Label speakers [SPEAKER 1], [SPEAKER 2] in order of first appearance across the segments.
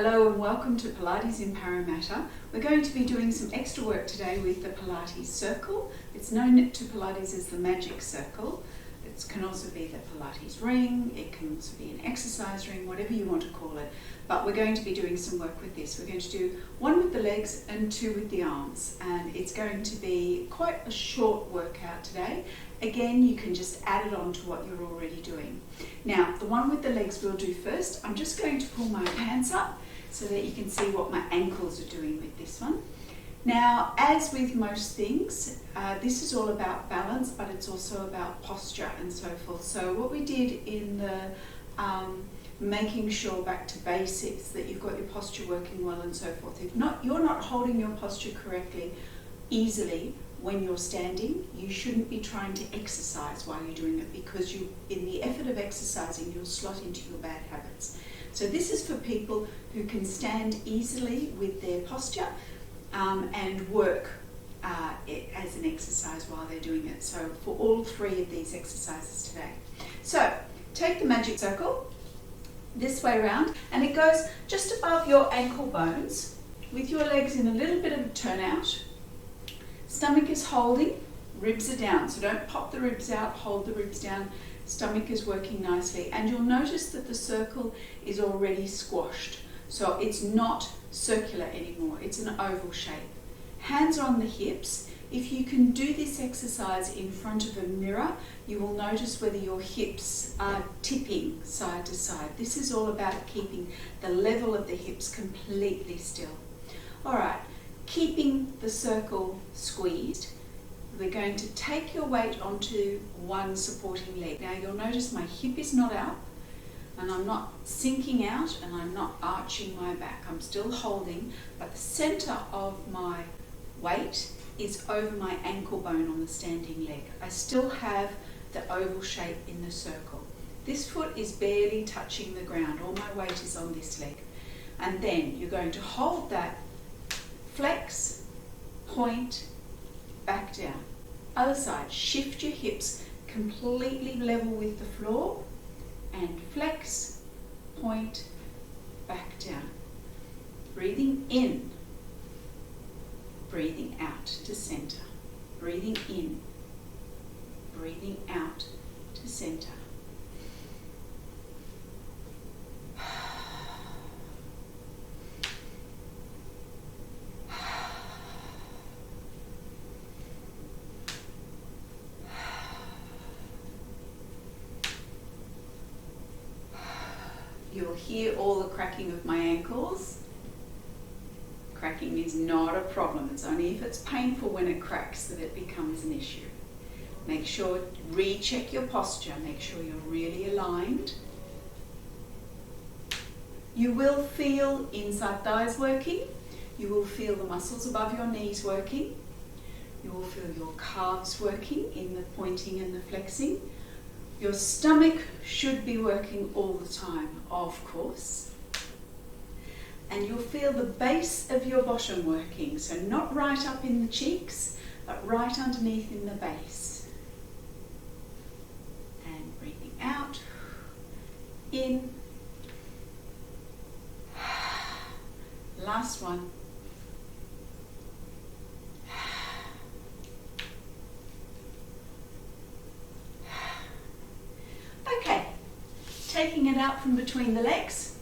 [SPEAKER 1] Hello and welcome to Pilates in Parramatta. We're going to be doing some extra work today with the Pilates circle. It's known to Pilates as the magic circle. It can also be the Pilates ring, it can also be an exercise ring, whatever you want to call it. But we're going to be doing some work with this. We're going to do one with the legs and two with the arms. And it's going to be quite a short workout today. Again, you can just add it on to what you're already doing. Now, the one with the legs we'll do first. I'm just going to pull my pants up so that you can see what my ankles are doing with this one. Now, as with most things, this is all about balance, but it's also about posture and so forth. So what we did in the making sure back to basics, that you've got your posture working well and so forth. If not, you're not holding your posture correctly easily when you're standing, you shouldn't be trying to exercise while you're doing it, because you, in the effort of exercising, you'll slot into your bad habits. So this is for people who can stand easily with their posture and work it as an exercise while they're doing it. So for all three of these exercises today. So take the magic circle this way around, and it goes just above your ankle bones with your legs in a little bit of a turnout. Stomach is holding, ribs are down, so don't pop the ribs out, hold the ribs down. Stomach is working nicely, and you'll notice that the circle is already squashed, so it's not circular anymore, it's an oval shape. Hands are on the hips. If you can do this exercise in front of a mirror, you will notice whether your hips are tipping side to side. This is all about keeping the level of the hips completely still. All right, keeping the circle squeezed, we're going to take your weight onto one supporting leg. Now you'll notice my hip is not out, and I'm not sinking out, and I'm not arching my back. I'm still holding, but the center of my weight is over my ankle bone on the standing leg. I still have the oval shape in the circle. This foot is barely touching the ground. All my weight is on this leg. And then you're going to hold that, flex, point, back down. Other side, shift your hips completely level with the floor and flex, point, back down. Breathing in, breathing out to center. Breathing in, breathing out to center. You'll hear all the cracking of my ankles. Cracking is not a problem. It's only if it's painful when it cracks that it becomes an issue. Make sure, recheck your posture. Make sure you're really aligned. You will feel inside thighs working. You will feel the muscles above your knees working. You will feel your calves working in the pointing and the flexing. Your stomach should be working all the time, of course. And you'll feel the base of your bottom working, so not right up in the cheeks, but right underneath in the base. And breathing out, in. Last one. Okay, taking it out from between the legs.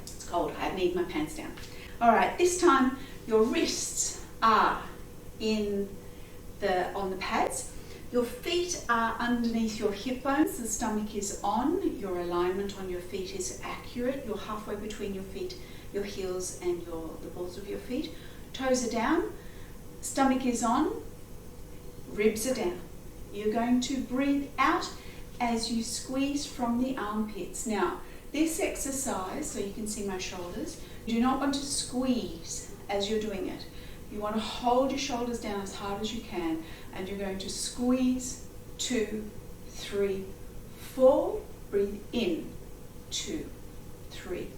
[SPEAKER 1] It's cold, I need my pants down. All right, this time your wrists are on the pads. Your feet are underneath your hip bones. The stomach is on. Your alignment on your feet is accurate. You're halfway between your feet, your heels and the balls of your feet. Toes are down. Stomach is on. Ribs are down. You're going to breathe out as you squeeze from the armpits. Now, this exercise, so you can see my shoulders, you do not want to squeeze as you're doing it. You want to hold your shoulders down as hard as you can, and you're going to squeeze 2, 3, 4. Breathe in, 2, 3,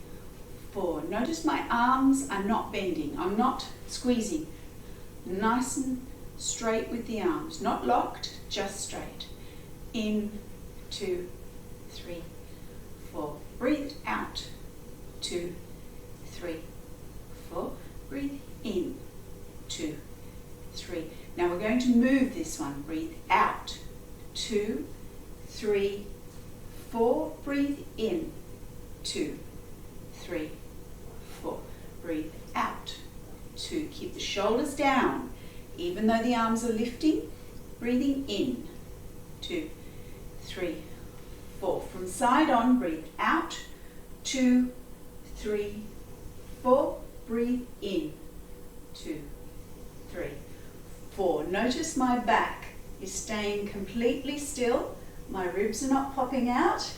[SPEAKER 1] 4. Notice my arms are not bending. I'm not squeezing. Nice and straight with the arms. Not locked, just straight. In, 2, 3, 4. Breathe out. 2, 3, 3, 4. Breathe in, 2, 3. Now we're going to move this one. Breathe out, 2, 3, 4. Breathe in, 2, 3, 4. Breathe out, 2. Keep the shoulders down, even though the arms are lifting. Breathing in, 2, 3, 4. From side on, breathe out, 2, 3, 4. Breathe in, 2, 3, 4. Notice my back is staying completely still. My ribs are not popping out.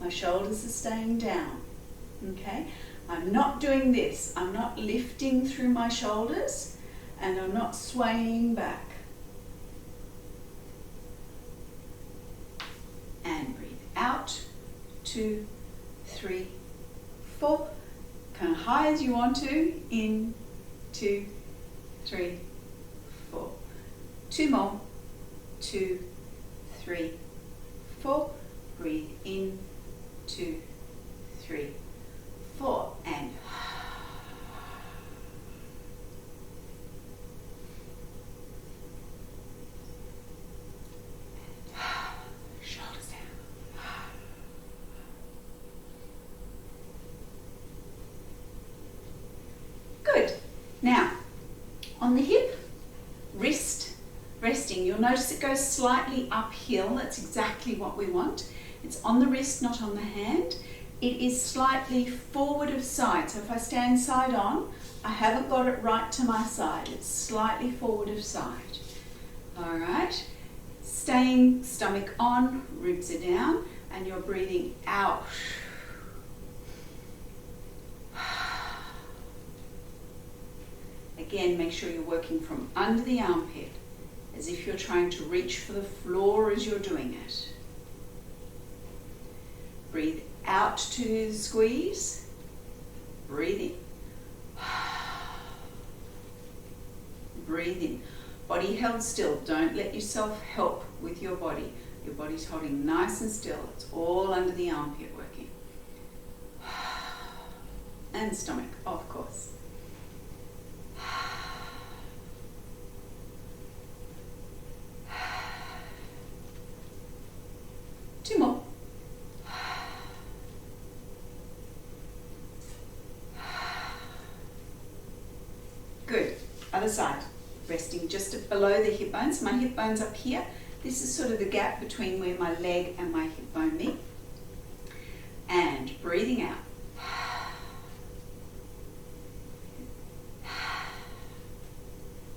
[SPEAKER 1] My shoulders are staying down. Okay? I'm not doing this. I'm not lifting through my shoulders, and I'm not swaying back. And breathe out, 2, 3, 4. Kind of high as you want to. In, 2, 3, 4. 2 more. 2, 3, 4. Breathe in, 2, 3, 4. And shoulders down. Good. Now, on the hip, wrist, resting. You'll notice it goes slightly uphill. That's exactly what we want. It's on the wrist, not on the hand. It is slightly forward of side. So if I stand side on, I haven't got it right to my side. It's slightly forward of side. All right. Staying stomach on, ribs are down, and you're breathing out. Again, make sure you're working from under the armpit, as if you're trying to reach for the floor as you're doing it. Breathe out to squeeze. Breathe in. Breathe in. Body held still. Don't let yourself help with your body. Your body's holding nice and still. It's all under the armpit working. And stomach, of course. Two more. Good. Other side. Resting just below the hip bones. My hip bone's up here. This is sort of the gap between where my leg and my hip bone meet. And breathing out.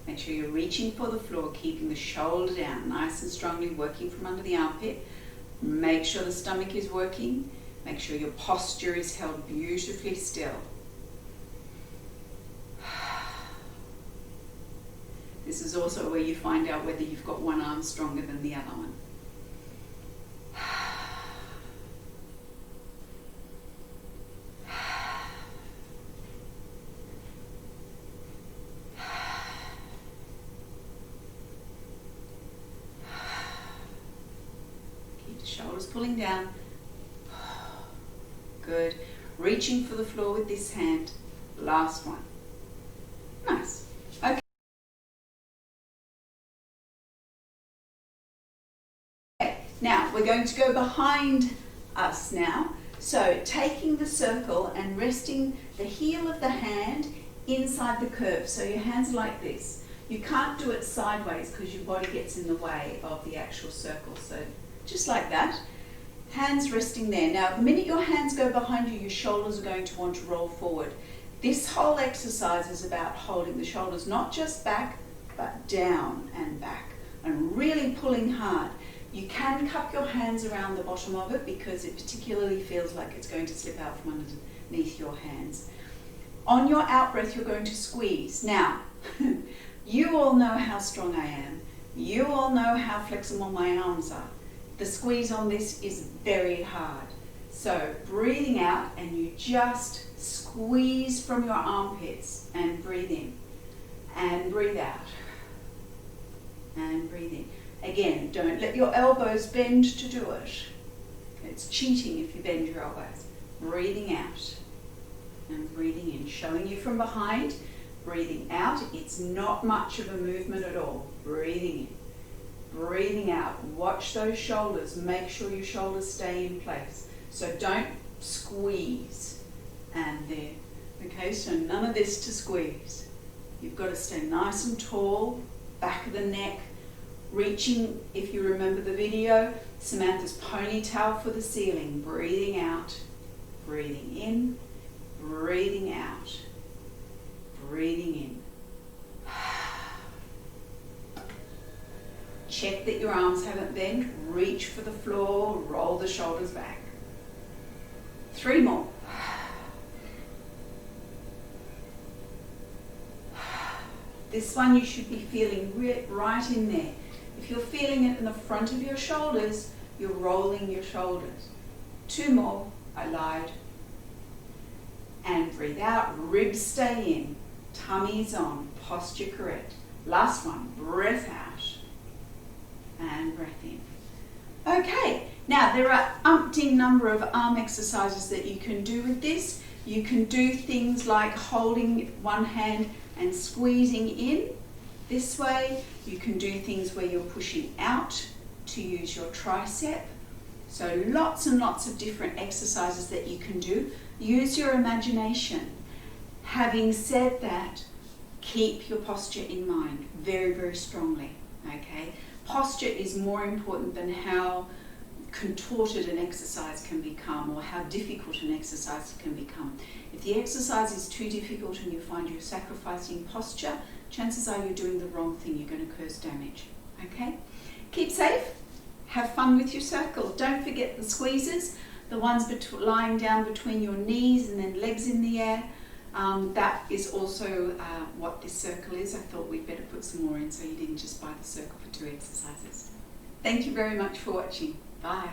[SPEAKER 1] Make sure you're reaching for the floor, keeping the shoulder down, nice and strongly, working from under the armpit. Make sure the stomach is working. Make sure your posture is held beautifully still. This is also where you find out whether you've got one arm stronger than the other one. Keep the shoulders pulling down. Good. Reaching for the floor with this hand. Last one. Nice. Okay. Now, we're going to go behind us now. So, taking the circle and resting the heel of the hand inside the curve. So your hands are like this. You can't do it sideways because your body gets in the way of the actual circle. So, just like that. Hands resting there. Now, the minute your hands go behind you, your shoulders are going to want to roll forward. This whole exercise is about holding the shoulders not just back, but down and back. And really pulling hard. You can cup your hands around the bottom of it because it particularly feels like it's going to slip out from underneath your hands. On your out breath, you're going to squeeze. Now, you all know how strong I am. You all know how flexible my arms are. The squeeze on this is very hard. So breathing out, and you just squeeze from your armpits and breathe in and breathe out and breathe in. Again, don't let your elbows bend to do it. It's cheating if you bend your elbows. Breathing out And breathing in, showing you from behind. Breathing out, it's not much of a movement at all. Breathing in, breathing out. Watch those shoulders. Make sure your shoulders stay in place. So don't squeeze. And there. Okay, so none of this to squeeze. You've got to stay nice and tall, back of the neck, reaching, if you remember the video, Samantha's ponytail for the ceiling. Breathing out, breathing in, breathing out, breathing in. Check that your arms haven't bent. Reach for the floor, roll the shoulders back. 3 more. This one you should be feeling right in there. If you're feeling it in the front of your shoulders, you're rolling your shoulders. 2 more. I lied. And breathe out. Ribs stay in. Tummy's on. Posture correct. Last one. Breath out. And breath in. Okay. Now there are umpteen number of arm exercises that you can do with this. You can do things like holding one hand and squeezing in this way. You can do things where you're pushing out to use your tricep. So lots and lots of different exercises that you can do. Use your imagination. Having said that, keep your posture in mind very, very strongly. Okay? Posture is more important than how contorted an exercise can become or how difficult an exercise can become. If the exercise is too difficult and you find you're sacrificing posture, chances are you're doing the wrong thing. You're going to cause damage. Okay? Keep safe. Have fun with your circle. Don't forget the squeezes, the ones lying down between your knees and then legs in the air. That is also what this circle is. I thought we'd better put some more in so you didn't just buy the circle for 2 exercises. Thank you very much for watching. Bye.